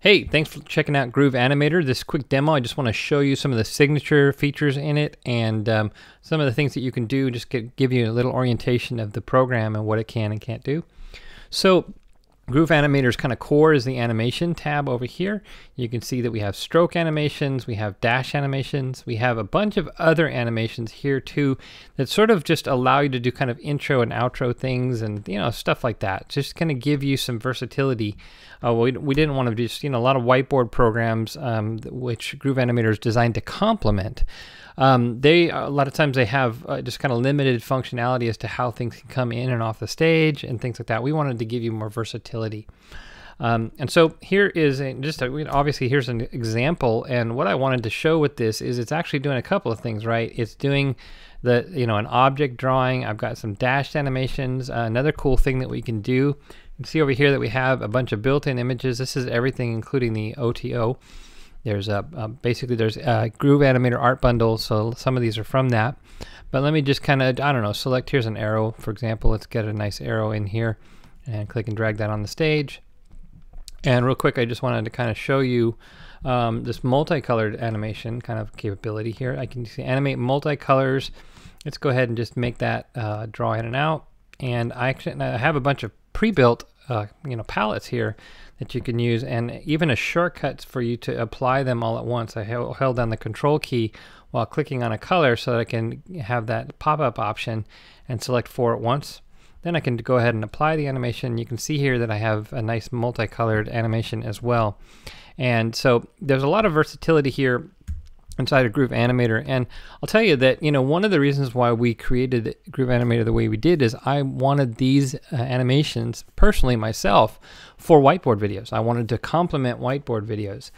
Hey, thanks for checking out Groove Animator. This quick demo, I just want to show you some of the signature features in it and some of the things that you can do, just give you a little orientation of the program and what it can and can't do. So Groove Animator's kind of core is the animation tab over here. You can see that we have stroke animations, we have dash animations, we have a bunch of other animations here too that sort of just allow you to do kind of intro and outro things and stuff like that. Just kind of give you some versatility. We didn't want to just a lot of whiteboard programs which Groove Animator is designed to complement. A lot of times they have just kind of limited functionality as to how things can come in and off the stage and things like that. We wanted to give you more versatility. And so here is obviously here's an example, and what I wanted to show with this is it's actually doing a couple of things, right? It's doing an object drawing. I've got some dashed animations. Another cool thing that we can do, you can see over here that we have a bunch of built-in images. This is everything including the OTO. There's basically there's a Groove Animator art bundle, so some of these are from that. But let me just kind of, select, here's an arrow, for example. Let's get a nice arrow in here and click and drag that on the stage. And real quick, I just wanted to kind of show you this multicolored animation kind of capability here. I can see animate multicolors. Let's go ahead and just make that draw in and out. And I have a bunch of pre-built palettes here that you can use, and even a shortcut for you to apply them all at once. I held down the control key while clicking on a color so that I can have that pop-up option and select 4 at once. Then I can go ahead and apply the animation. You can see here that I have a nice multicolored animation as well. And so there's a lot of versatility here inside of Groove Animator, and I'll tell you that one of the reasons why we created Groove Animator the way we did is I wanted these animations personally myself for whiteboard videos. I wanted to complement whiteboard videos,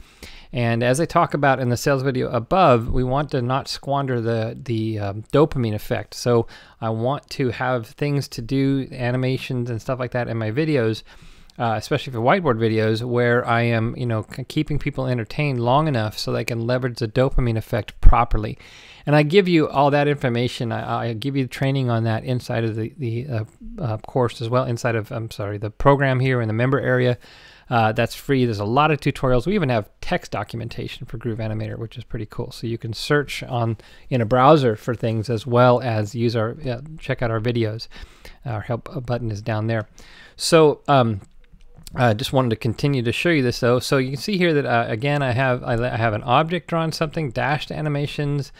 and as I talk about in the sales video above, we want to not squander the dopamine effect. So I want to have things to do, animations and stuff like that in my videos, especially for whiteboard videos, where I am, keeping people entertained long enough so they can leverage the dopamine effect properly. And I give you all that information. I give you training on that inside of the course as well, inside of, the program here in the member area. That's free. There's a lot of tutorials. We even have text documentation for Groove Animator, which is pretty cool. So you can search in a browser for things as well as use check out our videos. Our help button is down there. So, I just wanted to continue to show you this though. So you can see here that again I have an object drawn something, dashed animations.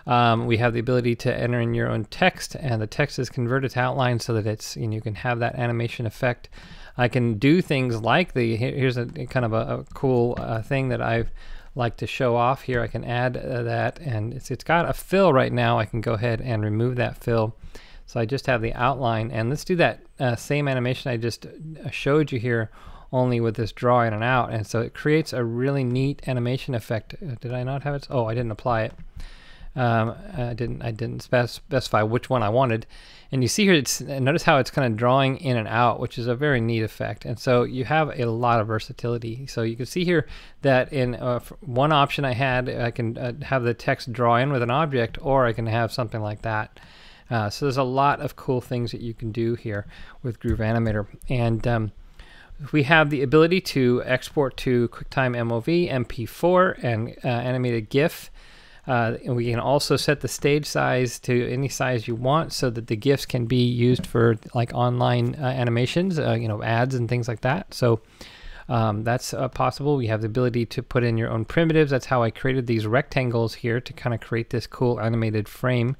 We have the ability to enter in your own text, and the text is converted to outline so that it's you can have that animation effect. I can do things like here's a kind of a cool thing that I've like to show off here. I can add that, and it's got a fill right now. I can go ahead and remove that fill. So I just have the outline, and let's do that same animation I just showed you here, only with this draw in and out, and so it creates a really neat animation effect. Did I not have it? Oh, I didn't apply it. I didn't specify which one I wanted, and you see here, notice how it's kind of drawing in and out, which is a very neat effect. And so you have a lot of versatility. So you can see here that in one option I can have the text draw in with an object, or I can have something like that. So there's a lot of cool things that you can do here with Groove Animator. And we have the ability to export to QuickTime MOV, MP4, and animated GIF. And we can also set the stage size to any size you want so that the GIFs can be used for like online animations, ads and things like that. So that's possible. We have the ability to put in your own primitives. That's how I created these rectangles here to kind of create this cool animated frame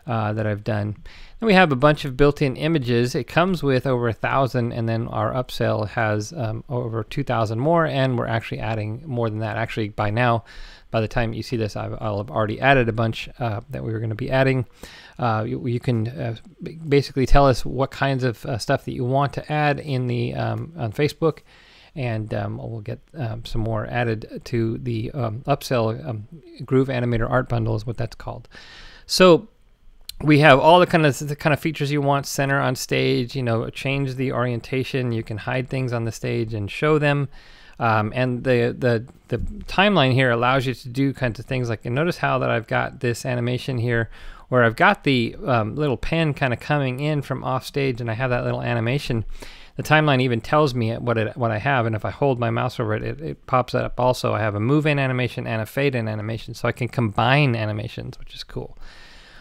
that I've done. And we have a bunch of built-in images. It comes with over 1,000, and then our upsell has over 2,000 more, and we're actually adding more than that. Actually, by now, by the time you see this, I'll have already added a bunch that we were going to be adding. You can basically tell us what kinds of stuff that you want to add in the on Facebook, and we'll get some more added to the upsell. Groove Animator Art Bundle is what that's called. So we have all the kind of features you want: center on stage, change the orientation. You can hide things on the stage and show them. And the timeline here allows you to do kinds of things like, and notice how that I've got this animation here where I've got the little pen kind of coming in from off stage, and I have that little animation. The timeline even tells me what I have, and if I hold my mouse over it, it pops up also. I have a move in animation and a fade in animation, so I can combine animations, which is cool.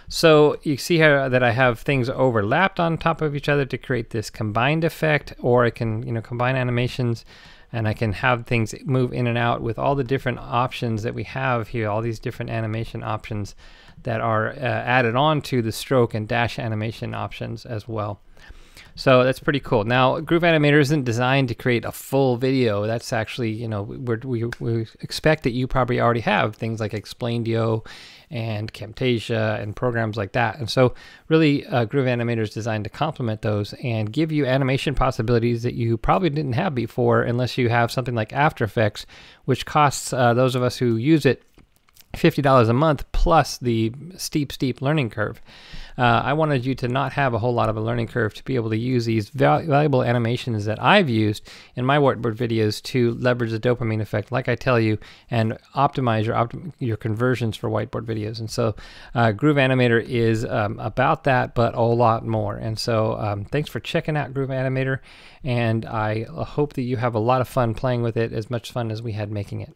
So you see here that I have things overlapped on top of each other to create this combined effect, or I can, combine animations, and I can have things move in and out with all the different options that we have here, all these different animation options that are added on to the stroke and dash animation options as well. So that's pretty cool. Now, Groove Animator isn't designed to create a full video. That's actually, we expect that you probably already have things like Explaindio and Camtasia and programs like that. And so really, Groove Animator is designed to complement those and give you animation possibilities that you probably didn't have before, unless you have something like After Effects, which costs those of us who use it $50 a month plus the steep learning curve. I wanted you to not have a whole lot of a learning curve to be able to use these valuable animations that I've used in my whiteboard videos to leverage the dopamine effect, like I tell you, and optimize your conversions for whiteboard videos. And so Groove Animator is about that, but a lot more. And so thanks for checking out Groove Animator, and I hope that you have a lot of fun playing with it, as much fun as we had making it.